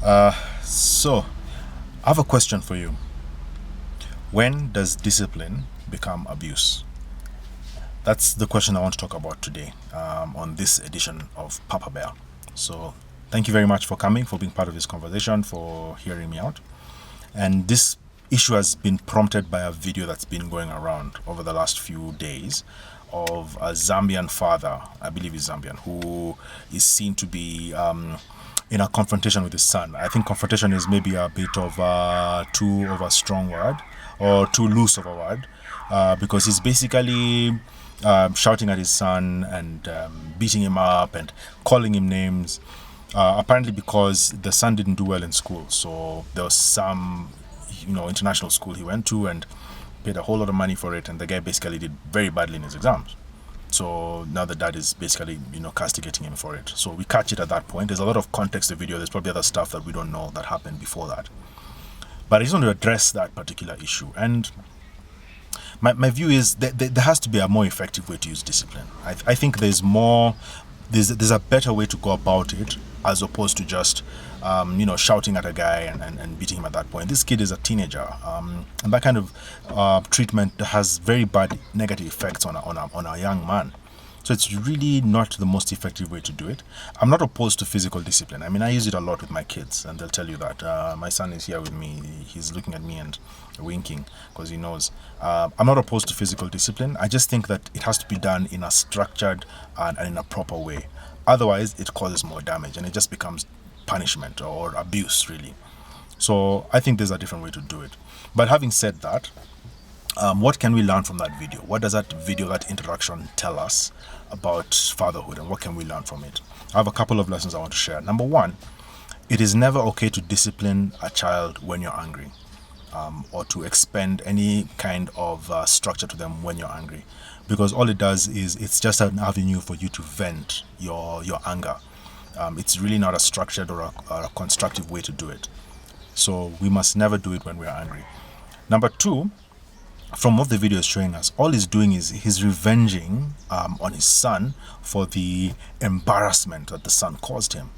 So, I have a question for you. When does discipline become abuse? That's the question I want to talk about today on this edition of Papa Bear. So, thank you very much for coming, for being part of this conversation, for hearing me out. And this issue has been prompted by a video that's been going around over the last few days of a Zambian father, I believe he's Zambian, who is seen to be in a confrontation with his son. I think confrontation is maybe a bit of too of a strong word or too loose of a word because he's basically shouting at his son and beating him up and calling him names. Apparently because the son didn't do well in school, so there was some international school he went to and paid a whole lot of money for it, and the guy basically did very badly in his exams. So now the dad is basically castigating him for it. So we catch it at that point. There's a lot of context to the video. There's probably other stuff that we don't know that happened before that, but I just want to address that particular issue. And my view is that there has to be a more effective way to use discipline. I think there's a better way to go about it, as opposed to just shouting at a guy and beating him at that point. This kid is a teenager, and that kind of treatment has very bad negative effects on a young man. So it's really not the most effective way to do it. I'm not opposed to physical discipline. I mean, I use it a lot with my kids, and they'll tell you that. My son is here with me. He's looking at me and winking because he knows. I'm not opposed to physical discipline. I just think that it has to be done in a structured and in a proper way. Otherwise, it causes more damage, and it just becomes punishment or abuse, really. So I think there's a different way to do it. But having said that, what can we learn from that video? What does that video, that interaction, tell us about fatherhood, and what can we learn from it? I have a couple of lessons I want to share. Number one, it is never okay to discipline a child when you're angry, or to expend any kind of structure to them when you're angry, because all it does is it's just an avenue for you to vent your anger. It's really not a structured or a constructive way to do it. So we must never do it when we're angry. Number two, from what the video is showing us, all he's doing is he's revenging on his son for the embarrassment that the son caused him.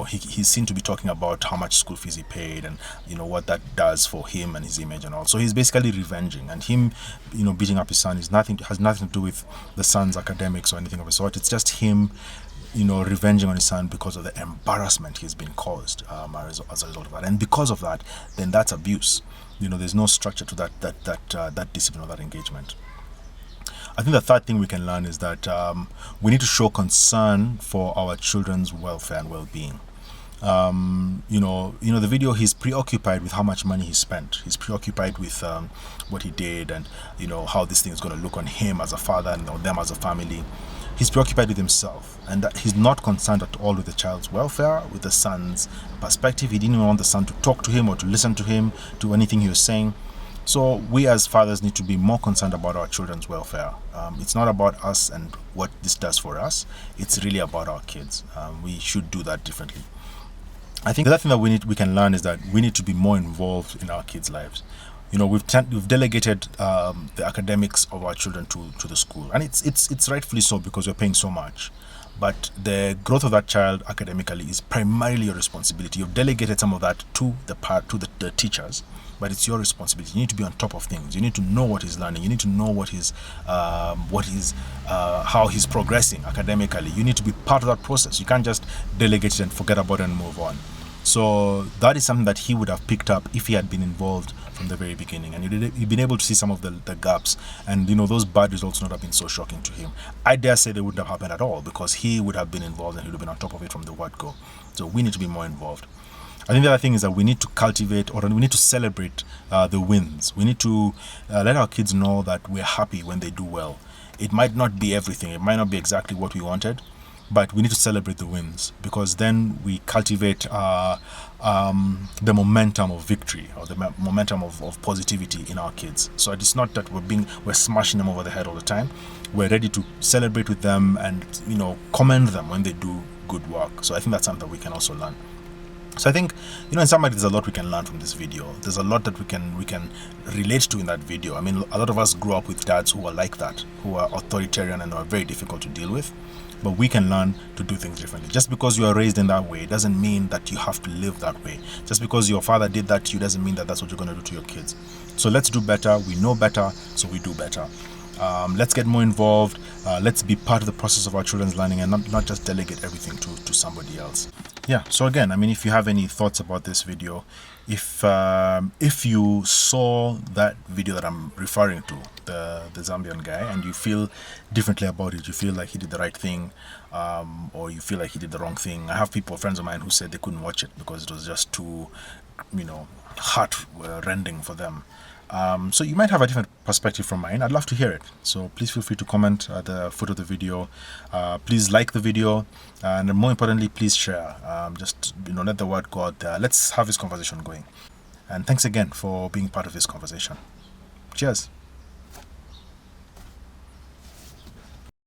He's seen to be talking about how much school fees he paid and what that does for him and his image and all. So he's basically revenging, and him beating up his son has nothing to do with the son's academics or anything of the sort. It's just him revenging on his son because of the embarrassment he's been caused as a result of that. And because of that, then that's abuse. There's no structure to that discipline or that engagement. I think the third thing we can learn is that we need to show concern for our children's welfare and well-being. The video, he's preoccupied with how much money he spent. He's preoccupied with what he did and how this thing is going to look on him as a father and on them as a family. He's preoccupied with himself, and that he's not concerned at all with the child's welfare, with the son's perspective. He didn't even want the son to talk to him or to listen to him, to anything he was saying. So we as fathers need to be more concerned about our children's welfare. It's not about us and what this does for us. It's really about our kids. We should do that differently. I think the other thing that we can learn is that we need to be more involved in our kids' lives. We've delegated the academics of our children to the school, and it's rightfully so, because we're paying so much. But the growth of that child academically is primarily your responsibility. You've delegated some of that to the teachers, but it's your responsibility. You need to be on top of things. You need to know what he's learning. You need to know how he's progressing academically. You need to be part of that process. You can't just delegate it and forget about it and move on. So that is something that he would have picked up if he had been involved from the very beginning, and you've been able to see some of the gaps, and those bad results would not have been so shocking to him. I dare say they wouldn't have happened at all, because he would have been involved and he would have been on top of it from the word go. So we need to be more involved. I think the other thing is that we need to cultivate, or we need to celebrate the wins. We need to let our kids know that we're happy when they do well. It might not be everything. It might not be exactly what we wanted, but we need to celebrate the wins, because then we cultivate the momentum of victory, or the momentum of positivity in our kids. So it's not that we're smashing them over the head all the time. We're ready to celebrate with them and commend them when they do good work. So I think that's something that we can also learn. So I think, in summary, there's a lot we can learn from this video. There's a lot that we can relate to in that video. I mean, a lot of us grew up with dads who are like that, who are authoritarian and are very difficult to deal with. but we can learn to do things differently. Just because you are raised in that way doesn't mean that you have to live that way. Just because your father did that to you doesn't mean that that's what you're going to do to your kids. So let's do better. We know better, so we do better. Let's get more involved. Let's be part of the process of our children's learning and not just delegate everything to somebody else. Yeah, so again, I mean, if you have any thoughts about this video, if you saw that video that I'm referring to, the Zambian guy, and you feel differently about it, you feel like he did the right thing, or you feel like he did the wrong thing. I have friends of mine who said they couldn't watch it because it was just too, heart rending for them. So you might have a different perspective from mine. I'd love to hear it. So please feel free to comment at the foot of the video. Please like the video, and more importantly, please share. Just let the word go out there. Let's have this conversation going. And thanks again for being part of this conversation. Cheers.